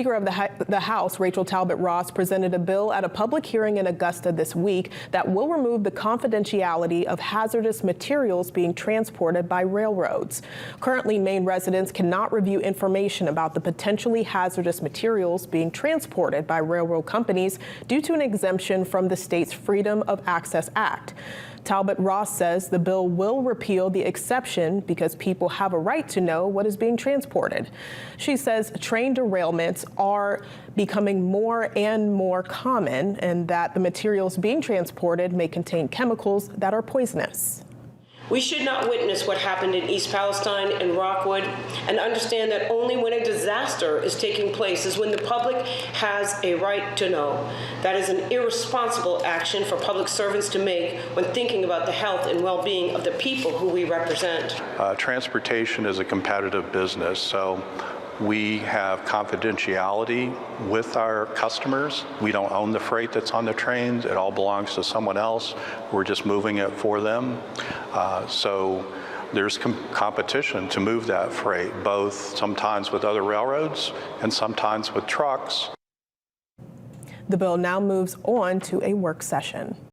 Speaker of the House, Rachel Talbot Ross, presented a bill at a public hearing in Augusta this week that will remove the confidentiality of hazardous materials being transported by railroads. Currently, Maine residents cannot review information about the potentially hazardous materials being transported by railroad companies due to an exemption from the state's Freedom of Access Act. Talbot Ross says the bill will repeal the exception because people have a right to know what is being transported. She says train derailments are becoming more and more common and that the materials being transported may contain chemicals that are poisonous. We should not witness what happened in East Palestine and Rockwood and understand that only when a disaster is taking place is when the public has a right to know. That is an irresponsible action for public servants to make when thinking about the health and well-being of the people who we represent. Transportation is a competitive business, so we have confidentiality with our customers. We don't own the freight that's on the trains. It all belongs to someone else. We're just moving it for them. So there's competition to move that freight, both sometimes with other railroads and sometimes with trucks. The bill now moves on to a work session.